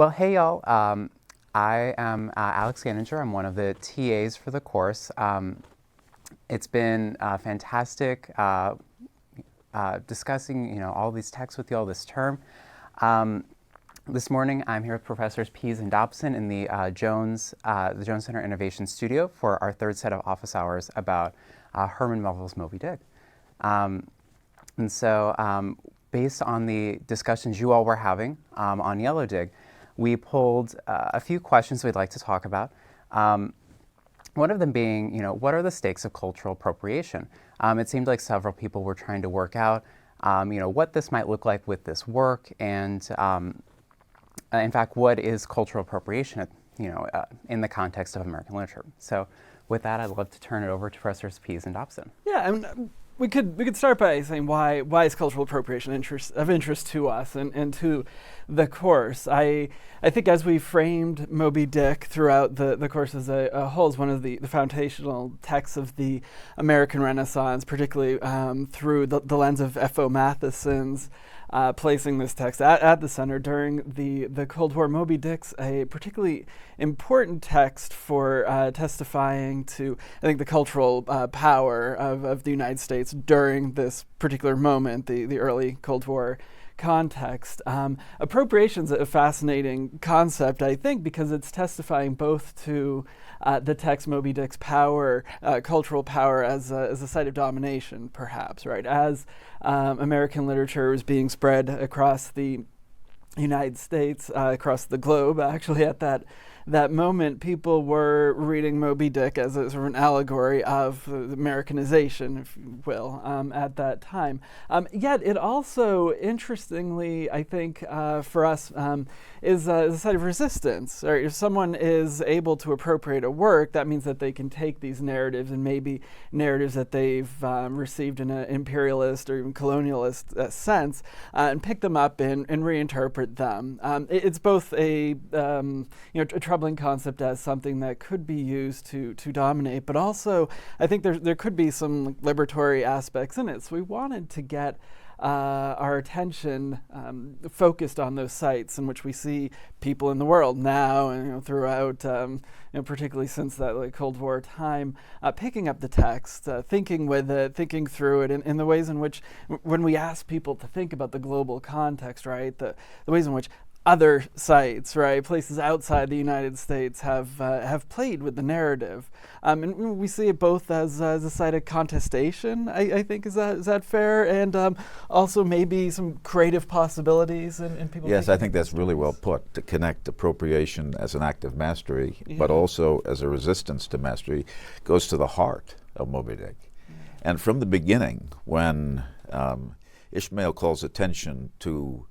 Well, hey y'all. I am Alex Ganninger. I'm one of the TAs for the course. It's been fantastic discussing, all these texts with you all this term. This morning, I'm here with Professors Pease and Dobson in the Jones Center Innovation Studio for our third set of office hours about Herman Melville's Moby Dick. Based on the discussions you all were having on Yellow Dig, we pulled a few questions we'd like to talk about. One of them being, what are the stakes of cultural appropriation? It seemed like several people were trying to work out, what this might look like with this work, and in fact, what is cultural appropriation, in the context of American literature? So, with that, I'd love to turn it over to Professors Pease and Dobson. Yeah, we could start by saying why is cultural appropriation of interest to us and to the course. I think as we framed Moby Dick throughout the course as a whole as one of the foundational texts of the American Renaissance, particularly through the lens of F.O. Matheson's placing this text at the center during the Cold War. Moby Dick's a particularly important text for testifying to, I think, the cultural power of the United States during this particular moment, the early Cold War context. Appropriation's a fascinating concept, I think, because it's testifying both to the text Moby Dick's power, cultural power as a site of domination, perhaps, right? As American literature was being spread across the United States, across the globe, actually, at that moment, people were reading Moby Dick as a sort of an allegory of Americanization, if you will, at that time. Yet it also, interestingly, I think, for us, is a site of resistance. Or if someone is able to appropriate a work, that means that they can take these narratives, and maybe narratives that they've received in an imperialist or even colonialist sense, and pick them up and reinterpret them. It's both a troubling concept as something that could be used to dominate, but also I think there could be some liberatory aspects in it. So we wanted to get our attention focused on those sites in which we see people in the world now and throughout, particularly since that Cold War time, picking up the text, thinking with it, thinking through it, in the ways in which, when we ask people to think about the global context, right, the ways in which other sites, right, places outside the United States have played with the narrative, and we see it both as a site of contestation. I think is that fair, and also maybe some creative possibilities in people. Yes, I think that's really well put. To connect appropriation as an act of mastery, but also as a resistance to mastery, goes to the heart of Moby Dick. And from the beginning, when Ishmael calls attention to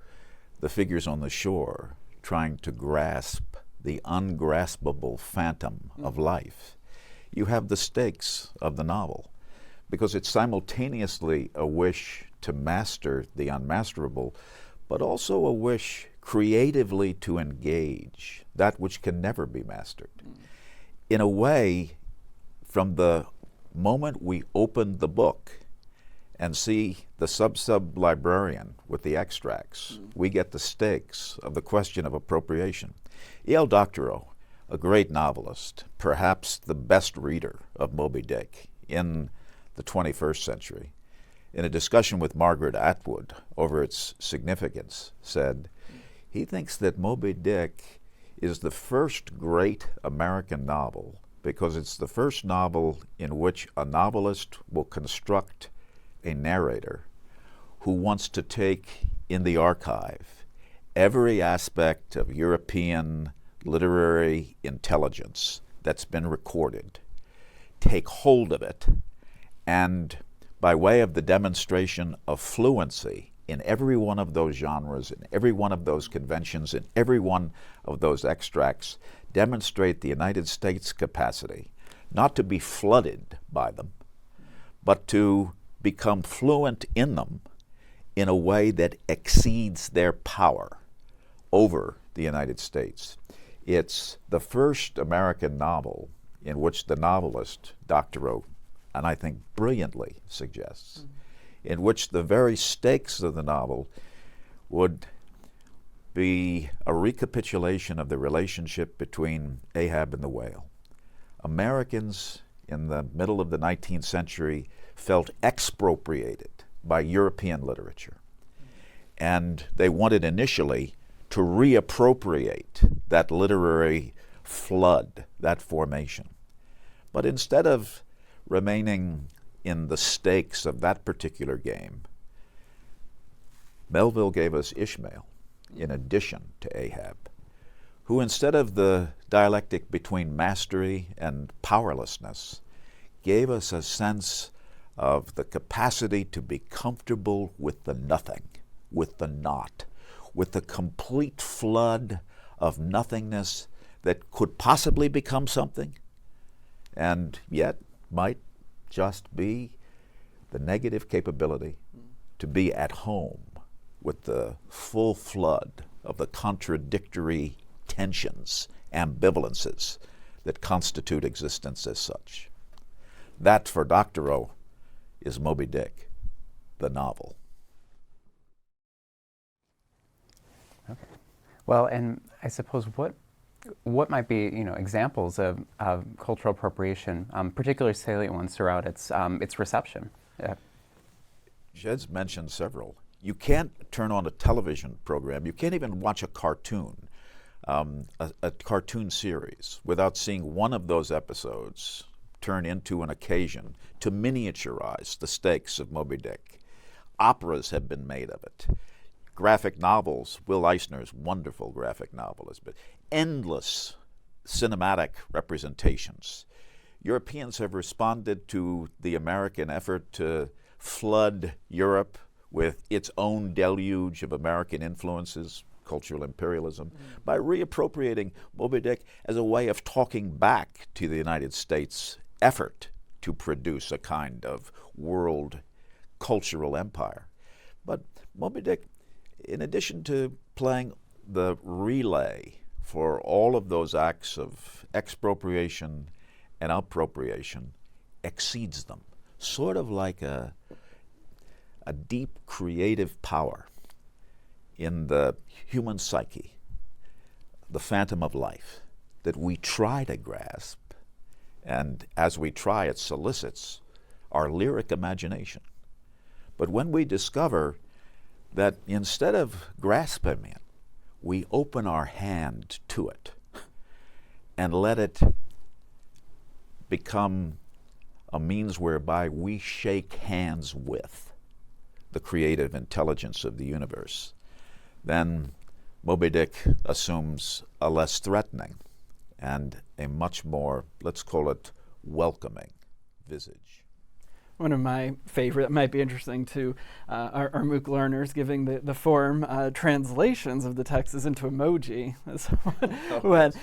the figures on the shore trying to grasp the ungraspable phantom of life, you have the stakes of the novel, because it's simultaneously a wish to master the unmasterable, but also a wish creatively to engage that which can never be mastered. In a way, from the moment we open the book and see the sub-librarian with the extracts, we get the stakes of the question of appropriation. E.L. Doctorow, a great novelist, perhaps the best reader of Moby Dick in the 21st century, in a discussion with Margaret Atwood over its significance, said he thinks that Moby Dick is the first great American novel because it's the first novel in which a novelist will construct a narrator who wants to take in the archive every aspect of European literary intelligence that's been recorded, take hold of it, and by way of the demonstration of fluency in every one of those genres, in every one of those conventions, in every one of those extracts, demonstrate the United States' capacity not to be flooded by them, but to become fluent in them in a way that exceeds their power over the United States. It's the first American novel in which the novelist, Doctorow, and I think brilliantly suggests, in which the very stakes of the novel would be a recapitulation of the relationship between Ahab and the whale. Americans in the middle of the 19th century felt expropriated by European literature. And they wanted initially to reappropriate that literary flood, that formation. But instead of remaining in the stakes of that particular game, Melville gave us Ishmael in addition to Ahab, who instead of the dialectic between mastery and powerlessness, gave us a sense of the capacity to be comfortable with the nothing, with the not, with the complete flood of nothingness that could possibly become something, and yet might just be the negative capability to be at home with the full flood of the contradictory tensions, ambivalences that constitute existence as such. That, for Dr. O, is Moby Dick, the novel. Okay. Well, and I suppose what might be examples of cultural appropriation, particularly salient ones throughout its reception? Yeah. Jed's mentioned several. You can't turn on a television program, you can't even watch a cartoon, a cartoon series, without seeing one of those episodes turn into an occasion to miniaturize the stakes of Moby Dick. Operas have been made of it. Graphic novels, Will Eisner's wonderful graphic novel has been endless cinematic representations. Europeans have responded to the American effort to flood Europe with its own deluge of American influences, cultural imperialism, by reappropriating Moby Dick as a way of talking back to the United States' effort to produce a kind of world cultural empire. But Moby Dick, in addition to playing the relay for all of those acts of expropriation and appropriation, exceeds them, sort of like a deep creative power in the human psyche, the phantom of life, that we try to grasp, and as we try, it solicits our lyric imagination. But when we discover that instead of grasping it, we open our hand to it and let it become a means whereby we shake hands with the creative intelligence of the universe, then Moby Dick assumes a less threatening and a much more, let's call it, welcoming visage. One of my favorite, that might be interesting to our MOOC learners, giving the form translations of the texts into emoji. So when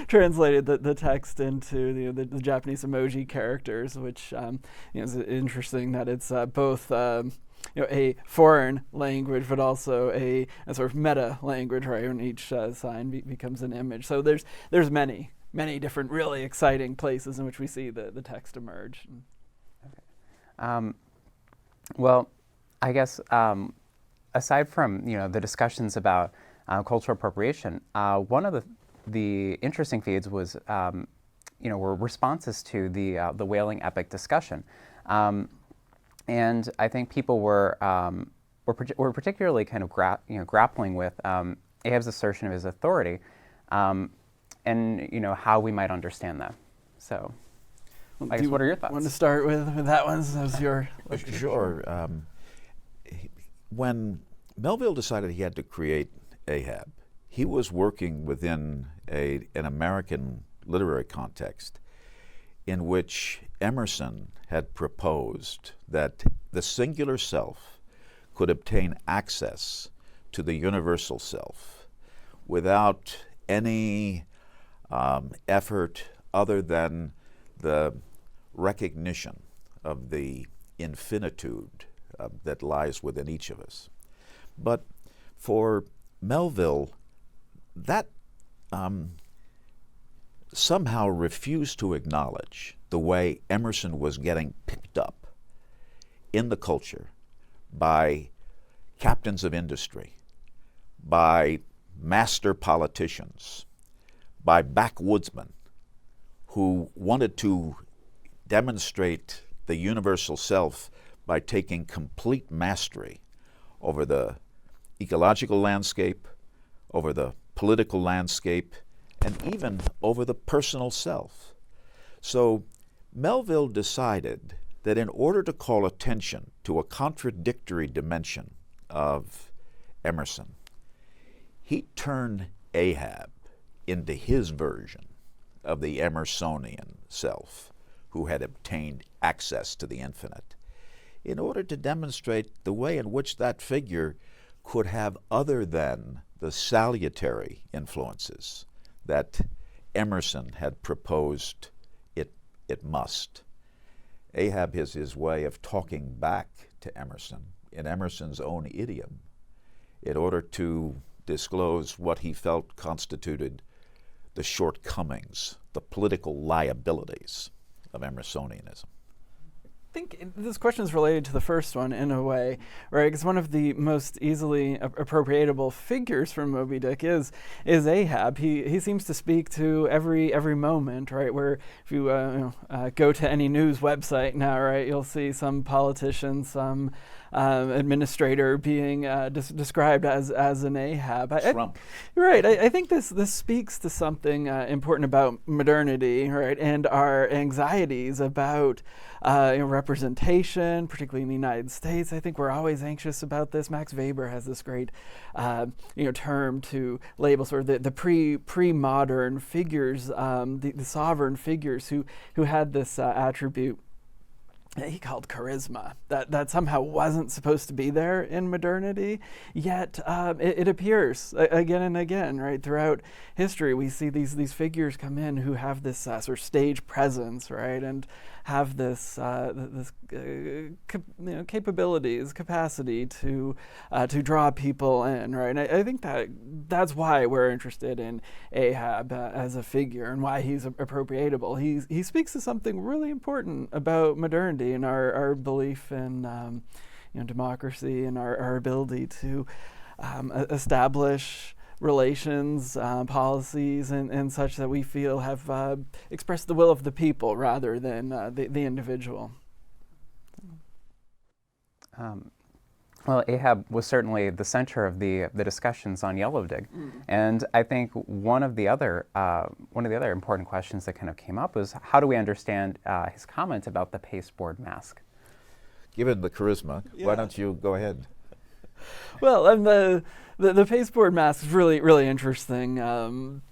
translated the text into the Japanese emoji characters, which is interesting that it's both a foreign language, but also a sort of meta language, right? When each sign becomes an image. So there's many different really exciting places in which we see the text emerge. Well, I guess aside from the discussions about cultural appropriation, one of the interesting feeds was were responses to the whaling epic discussion, and I think people were particularly kind of grappling with Ahab's assertion of his authority, and how we might understand that. So. I guess, what are your thoughts? Want to start with that one? So that was your Sure. When Melville decided he had to create Ahab, he was working within an American literary context in which Emerson had proposed that the singular self could obtain access to the universal self without any effort other than the recognition of the infinitude that lies within each of us. But for Melville, that somehow refused to acknowledge the way Emerson was getting picked up in the culture by captains of industry, by master politicians, by backwoodsmen who wanted to demonstrate the universal self by taking complete mastery over the ecological landscape, over the political landscape, and even over the personal self. So Melville decided that in order to call attention to a contradictory dimension of Emerson, he turned Ahab into his version of the Emersonian self, who had obtained access to the infinite, in order to demonstrate the way in which that figure could have other than the salutary influences that Emerson had proposed it must. Ahab is his way of talking back to Emerson in Emerson's own idiom in order to disclose what he felt constituted the shortcomings, the political liabilities of Emersonianism. I think this question is related to the first one in a way, right? Because one of the most easily appropriatable figures from Moby Dick is Ahab. He seems to speak to every moment, right? Where if you go to any news website now, right, you'll see some politician, some administrator being described as an Ahab. Trump. Right. I think this speaks to something important about modernity, right, and our anxieties about representation, particularly in the United States. I think we're always anxious about this. Max Weber has this great term to label sort of the pre-modern figures, the sovereign figures who had this attribute he called charisma, that somehow wasn't supposed to be there in modernity, yet it appears again and again, right? Throughout history, we see these figures come in who have this sort of stage presence, right? And have this capabilities, capacity to draw people in, right? And I think that's why we're interested in Ahab as a figure and why he's appropriatable. He speaks to something really important about modernity and our belief in democracy and our ability to establish relations, policies, and such that we feel have expressed the will of the people rather than the individual. Well, Ahab was certainly the center of the discussions on Yellow Dig, and I think one of the other important questions that kind of came up was how do we understand his comment about the pasteboard mask? Given the charisma, why don't you go ahead? Well, and the pasteboard mask is really interesting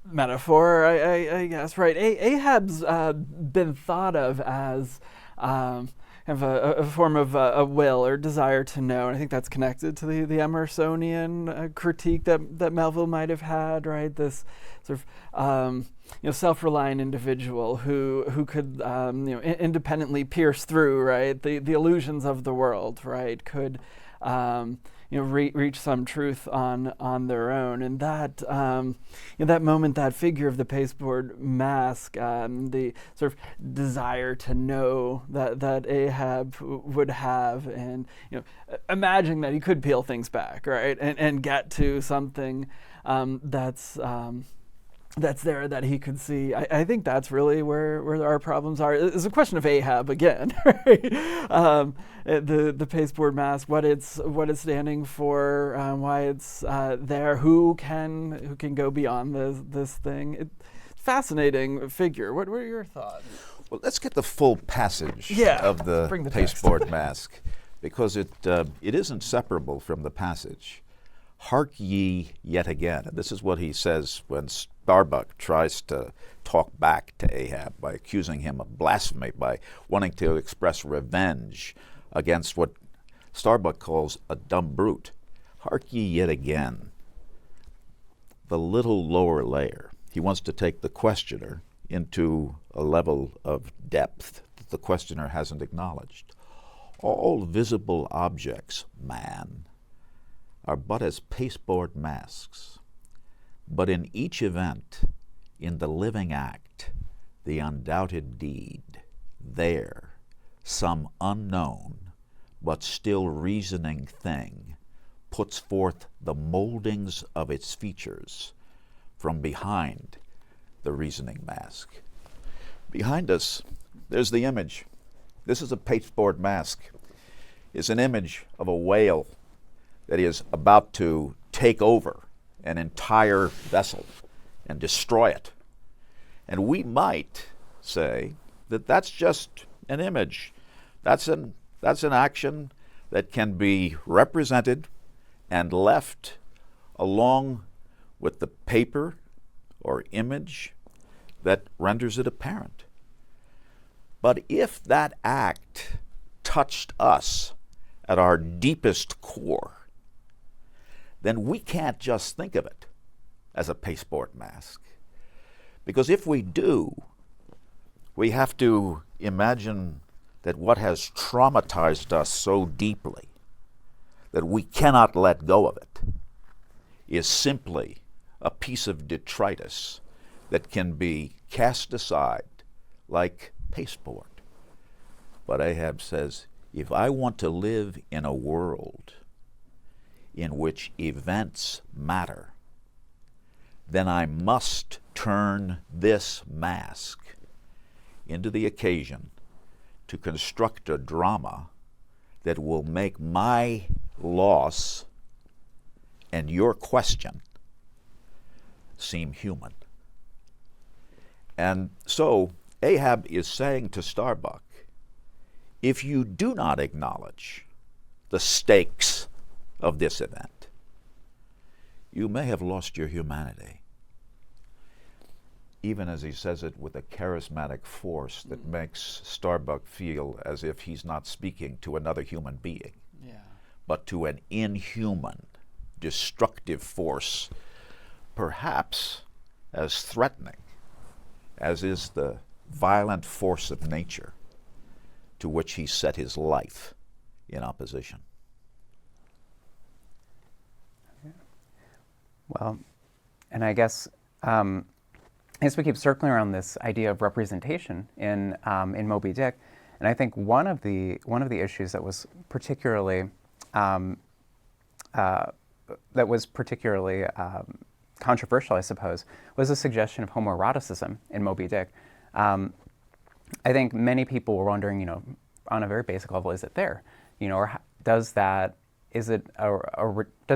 metaphor, I guess, right? Ahab's been thought of as kind of a form of a will or desire to know, and I think that's connected to the Emersonian critique that Melville might have had, right? This sort of self-reliant individual who could independently pierce through, right, the illusions of the world, right? Could reach some truth on their own, and that that moment, that figure of the pasteboard mask, the sort of desire to know that Ahab would have, and imagining that he could peel things back, right, and get to something that's there that he could see. I think that's really where our problems are. It's a question of Ahab again, right? The pasteboard mask, what it's standing for, why it's there, who can go beyond this thing. Fascinating figure. What were your thoughts? Well, let's get the full passage of the pasteboard mask, because it is inseparable from the passage. Hark ye yet again. And this is what he says when Starbuck tries to talk back to Ahab by accusing him of blasphemy, by wanting to express revenge against what Starbuck calls a dumb brute. Hark ye yet again. The little lower layer. He wants to take the questioner into a level of depth that the questioner hasn't acknowledged. All visible objects, man, are but as pasteboard masks. But in each event, in the living act, the undoubted deed, some unknown but still reasoning thing puts forth the moldings of its features from behind the reasoning mask. Behind us, there's the image. This is a pasteboard mask. It's an image of a whale that is about to take over an entire vessel and destroy it. And we might say that that's just an image. That's an action that can be represented and left along with the paper or image that renders it apparent. But if that act touched us at our deepest core, then we can't just think of it as a pasteboard mask. Because if we do, we have to imagine that what has traumatized us so deeply that we cannot let go of it is simply a piece of detritus that can be cast aside like pasteboard. But Ahab says, if I want to live in a world in which events matter, then I must turn this mask into the occasion to construct a drama that will make my loss and your question seem human. And so Ahab is saying to Starbuck, if you do not acknowledge the stakes of this event, you may have lost your humanity. Even as he says it with a charismatic force that makes Starbuck feel as if he's not speaking to another human being, but to an inhuman, destructive force, perhaps as threatening as is the violent force of nature to which he set his life in opposition. Well, and I guess we keep circling around this idea of representation in Moby Dick, and I think one of the issues that was particularly controversial, I suppose, was the suggestion of homoeroticism in Moby Dick. I think many people were wondering, on a very basic level, is it there? Or does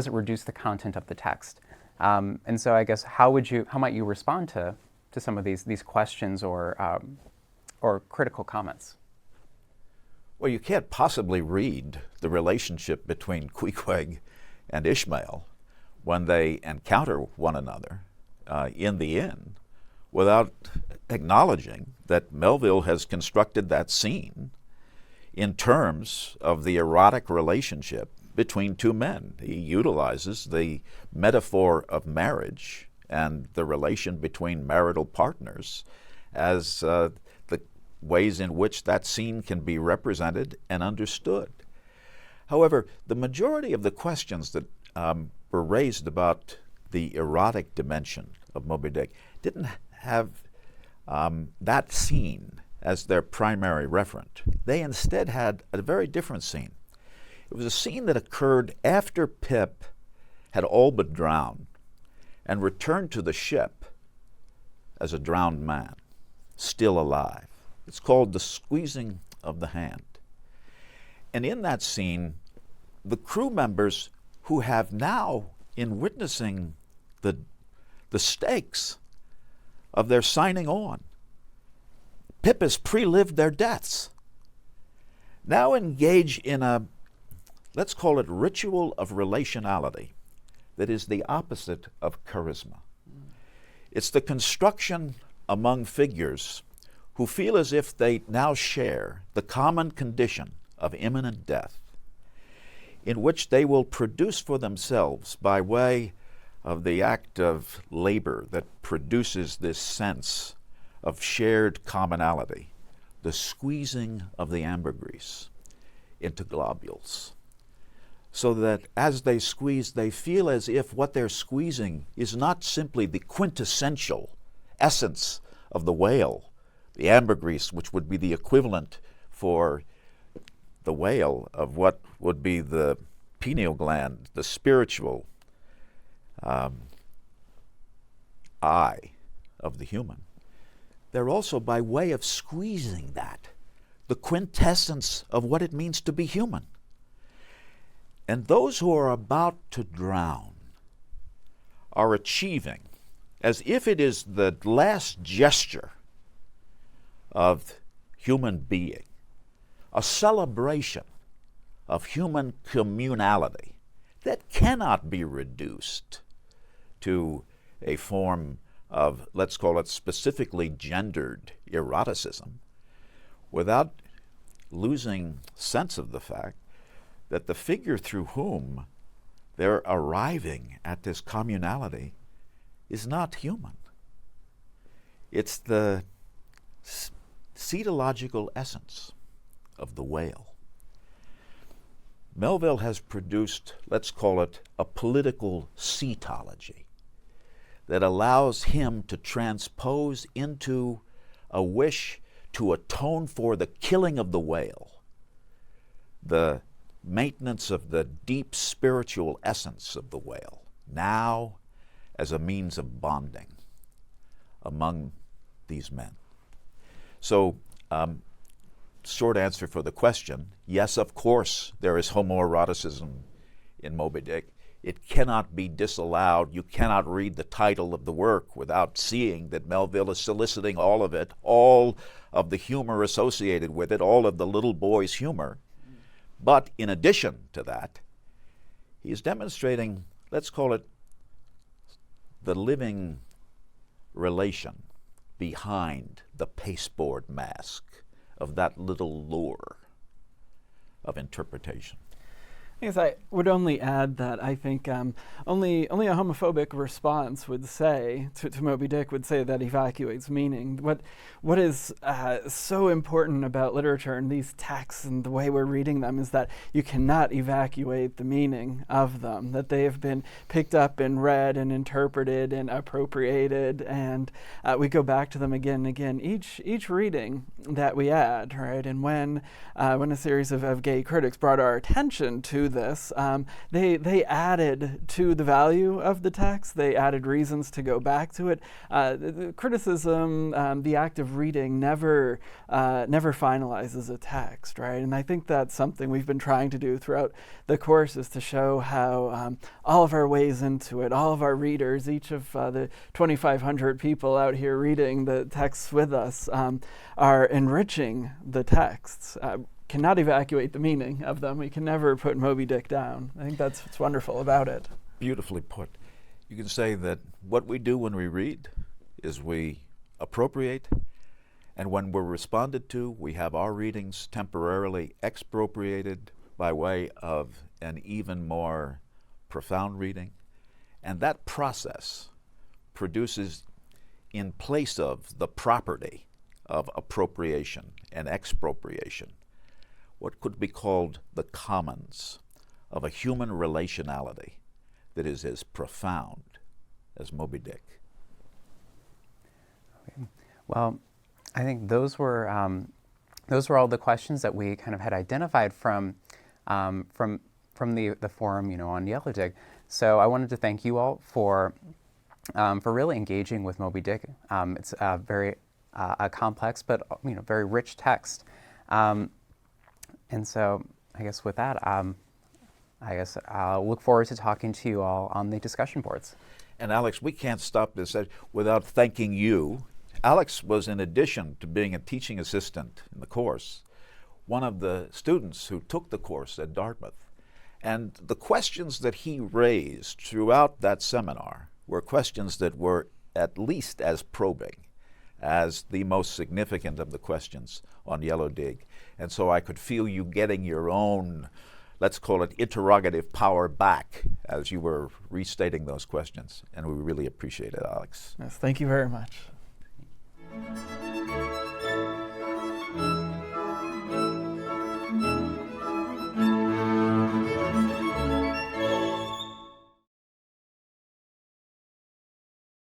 it reduce the content of the text? And so I guess how might you respond to some of these questions or critical comments? Well, you can't possibly read the relationship between Queequeg and Ishmael when they encounter one another in the inn without acknowledging that Melville has constructed that scene in terms of the erotic relationship between two men. He utilizes the metaphor of marriage and the relation between marital partners as the ways in which that scene can be represented and understood. However, the majority of the questions that were raised about the erotic dimension of Moby Dick didn't have that scene as their primary referent. They instead had a very different scene. It was a scene that occurred after Pip had all but drowned and returned to the ship as a drowned man, still alive. It's called the squeezing of the hand. And in that scene, the crew members who have now, in witnessing the stakes of their signing on, Pip has pre-lived their deaths, now engage in a, let's call it, ritual of relationality that is the opposite of charisma. It's the construction among figures who feel as if they now share the common condition of imminent death, in which they will produce for themselves, by way of the act of labor that produces this sense of shared commonality, the squeezing of the ambergris into globules, so that as they squeeze, they feel as if what they're squeezing is not simply the quintessential essence of the whale, the ambergris, which would be the equivalent for the whale of what would be the pineal gland, the spiritual eye of the human, they're also by way of squeezing that, the quintessence of what it means to be human. And those who are about to drown are achieving, as if it is the last gesture of human being, a celebration of human communality that cannot be reduced to a form of, let's call it, specifically gendered eroticism, without losing sense of the fact that the figure through whom they're arriving at this communality is not human. It's the cetological essence of the whale. Melville has produced, let's call it, a political cetology that allows him to transpose into a wish to atone for the killing of the whale, the maintenance of the deep spiritual essence of the whale, now as a means of bonding among these men. So, short answer for the question, yes, of course, there is homoeroticism in Moby Dick. It cannot be disallowed. You cannot read the title of the work without seeing that Melville is soliciting all of it, all of the humor associated with it, all of the little boy's humor. But in addition to that, he is demonstrating, let's call it, the living relation behind the pasteboard mask of that little lure of interpretation. I guess I would only add that I think only a homophobic response would say to Moby Dick would say that evacuates meaning. What is so important about literature and these texts and the way we're reading them is that you cannot evacuate the meaning of them, that they have been picked up and read and interpreted and appropriated, and we go back to them again and again each reading that we add, right? And when a series of gay critics brought our attention to this, they added to the value of the text. They added reasons to go back to it. The criticism, the act of reading, never finalizes a text, right? And I think that's something we've been trying to do throughout the course, is to show how all of our ways into it, all of our readers, each of the 2,500 people out here reading the texts with us, are enriching the texts. Cannot evacuate the meaning of them. We can never put Moby Dick down. I think that's what's wonderful about it. Beautifully put. You can say that what we do when we read is we appropriate, and when we're responded to, we have our readings temporarily expropriated by way of an even more profound reading. And that process produces, in place of the property of appropriation and expropriation, what could be called the commons of a human relationality that is as profound as Moby Dick. Okay. Well, I think those were all the questions that we kind of had identified from the forum, on Yellow Dig. So I wanted to thank you all for really engaging with Moby Dick. It's a very complex but very rich text. And so I guess with that, I'll look forward to talking to you all on the discussion boards. And Alex, we can't stop this without thanking you. Alex was, in addition to being a teaching assistant in the course, one of the students who took the course at Dartmouth. And the questions that he raised throughout that seminar were questions that were at least as probing as the most significant of the questions on Yellow Dig. And so I could feel you getting your own, let's call it, interrogative power back as you were restating those questions. And we really appreciate it, Alex. Yes, thank you very much.